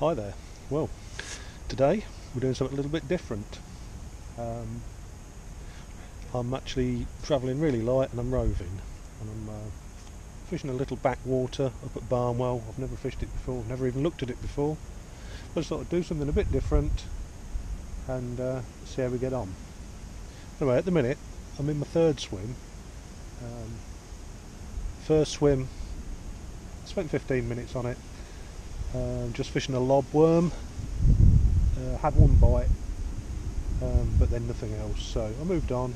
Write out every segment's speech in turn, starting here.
Hi there. Well, today we're doing something a little bit different. I'm actually travelling really light and I'm roving, and I'm fishing a little backwater up at Barnwell. I've never fished it before, never even looked at it before. I just thought I'd do something a bit different and see how we get on. Anyway, at the minute I'm in my third swim. First swim, I spent 15 minutes on it, just fishing a lobworm. Had one bite, but then nothing else, so I moved on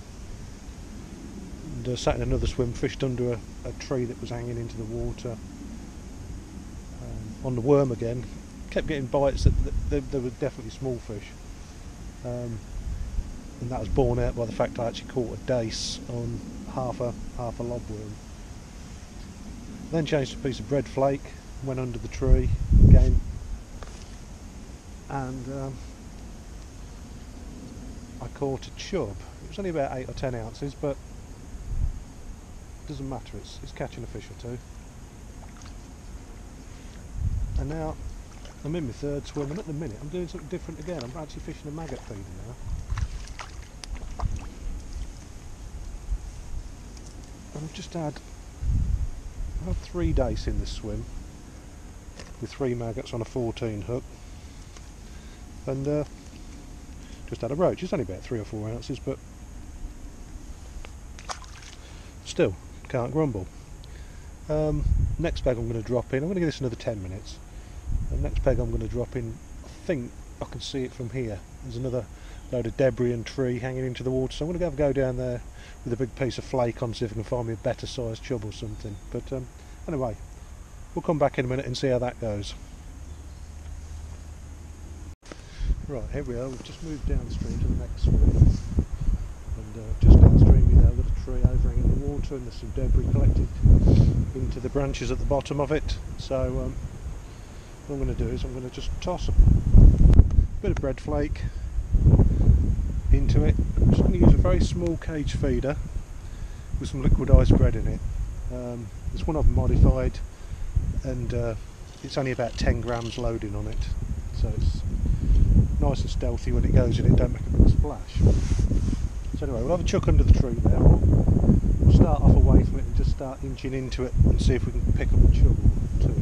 and sat in another swim, fished under a tree that was hanging into the water. On the worm again, kept getting bites that they were definitely small fish, and that was borne out by the fact I actually caught a dace on half a lobworm. Then changed to a piece of bread flake, went under the tree again, and I caught a chub. It was only about 8 or 10 ounces, but it doesn't matter, it's catching a fish or two. And now I'm in my third swim, and at the minute I'm doing something different again. I'm actually fishing a maggot feeder now. And I've just had 3 dace in this swim with 3 maggots on a 14 hook, and just had a roach. It's only about 3 or 4 ounces, but still can't grumble. Next peg I'm going to drop in, I'm going to give this another 10 minutes. The next peg I'm going to drop in, I think I can see it from here. There's another load of debris and tree hanging into the water, so I'm going to have a go down there with a big piece of flake on, see if I can find me a better sized chub or something. But anyway, we'll come back in a minute and see how that goes. Right, here we are. We've just moved downstream to the next swim, and just downstream here I've got a tree overhanging the water, and there's some debris collected into the branches at the bottom of it. So what I'm going to do is I'm going to just toss a bit of bread flake into it. I'm just going to use a very small cage feeder with some liquidised bread in it. This one I've modified, and it's only about 10 grams loading on it, so it's nice and stealthy when it goes in, it don't make a big splash. So anyway, we'll have a chuck under the tree there. We'll start off away from it and just start inching into it and see if we can pick up a chub or two.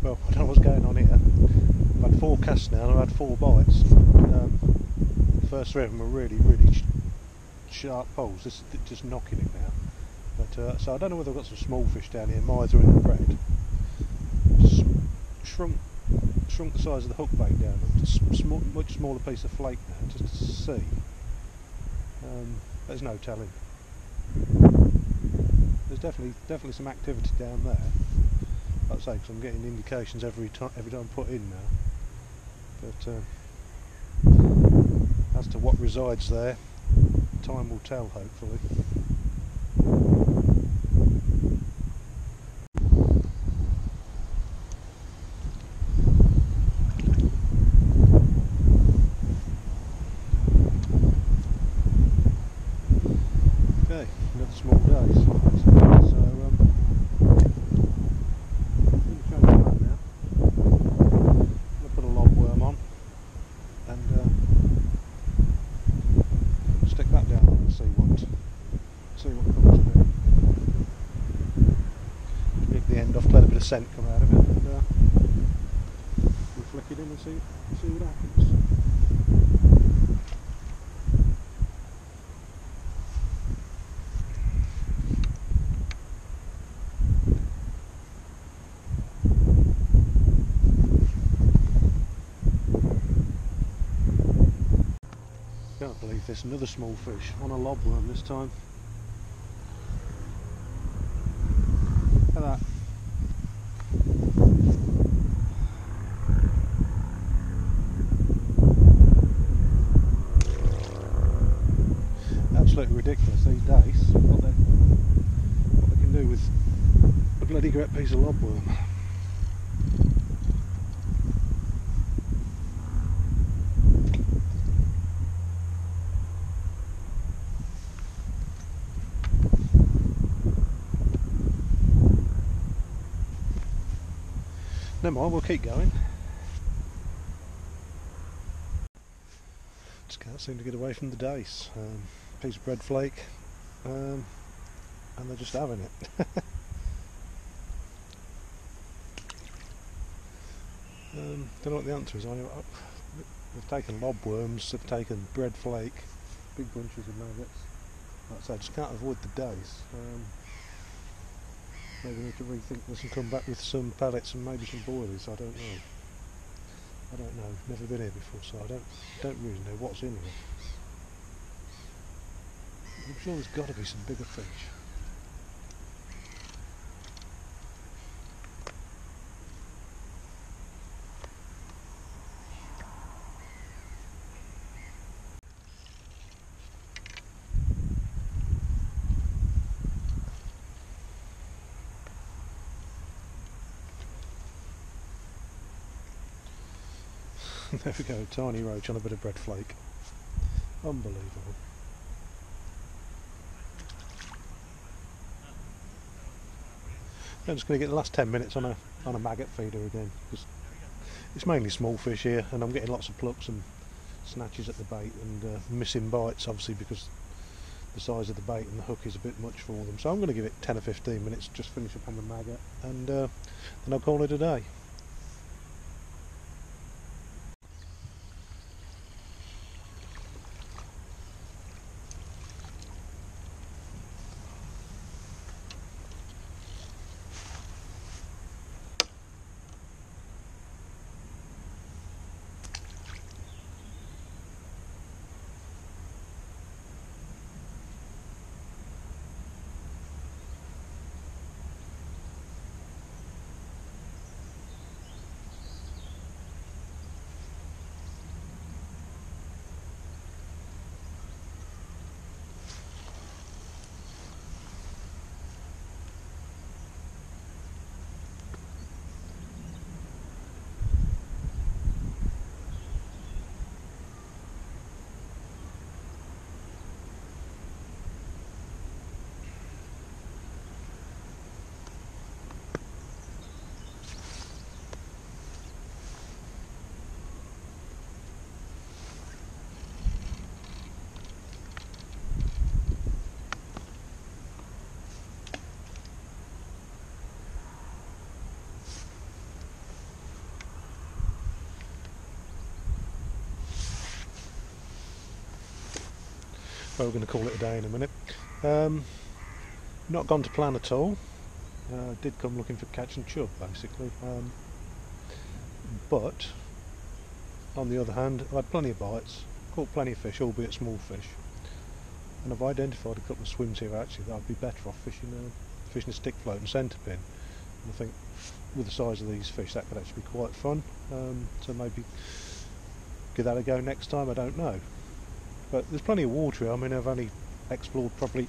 Well, I don't know what's going on here. I've had 4 casts now and I've had 4 bites. The first 3 of them are really sharp poles. This is just knocking it now. But so I don't know whether I've got some small fish down here. Miser in the bread. Just shrunk the size of the hook bait down. Just much smaller piece of flake now, just to see. There's no telling. There's definitely some activity down there. Like I say, because I'm getting indications every time I put in now. But as to what resides there, time will tell, hopefully. Okay, another small dace. See what comes of it. Nip the end off, let a bit of scent come out of it, and we'll flick it in and see what happens. Can't believe this, another small fish on a lobworm this time. Look at that. ridiculous these days what they can do with a bloody great piece of lobworm. Never mind, we'll keep going. Just can't seem to get away from the dace. Piece of bread flake, and they're just having it. Don't know what the answer is. They've taken lobworms, they've taken bread flake, big bunches of maggots. Like I say, I just can't avoid the dace. Maybe we need to rethink this and come back with some pellets and maybe some boilies. I don't know. Never been here before, so I don't really know what's in here. I'm sure there's got to be some bigger fish. There we go, tiny roach on a bit of bread flake. Unbelievable. I'm just going to get the last 10 minutes on a maggot feeder again, because it's mainly small fish here, and I'm getting lots of plucks and snatches at the bait, and missing bites obviously because the size of the bait and the hook is a bit much for them. So I'm going to give it 10 or 15 minutes, just finish up on the maggot, and then I'll call it a day. Well, we're going to call it a day in a minute. Not gone to plan at all. Did come looking for catching chub basically, but on the other hand I've had plenty of bites, caught plenty of fish, albeit small fish, and I've identified a couple of swims here actually that I'd be better off fishing a stick float and centre pin. And I think with the size of these fish that could actually be quite fun, so maybe give that a go next time, I don't know. But there's plenty of water here. I mean, I've only explored probably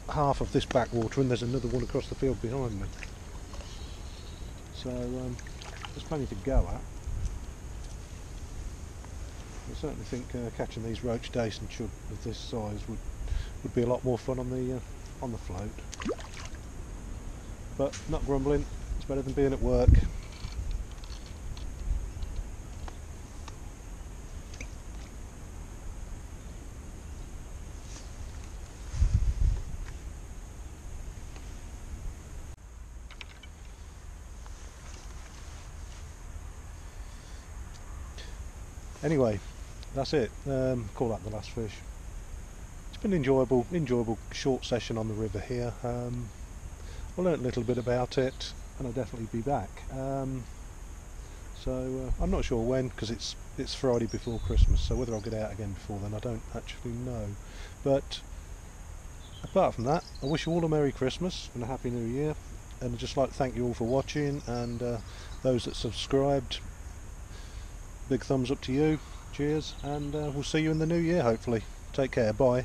half of this backwater, and there's another one across the field behind me. So there's plenty to go at. I certainly think catching these roach, dace and chub of this size would be a lot more fun on the float. But not grumbling. It's better than being at work. Anyway, that's it. Call that the last fish. It's been enjoyable short session on the river here. I learnt a little bit about it, and I'll definitely be back. So I'm not sure when, because it's Friday before Christmas. So whether I'll get out again before then, I don't actually know. But apart from that, I wish you all a Merry Christmas and a Happy New Year. And I'd just like to thank you all for watching, and those that subscribed. Big thumbs up to you, cheers, and we'll see you in the new year hopefully. Take care, bye.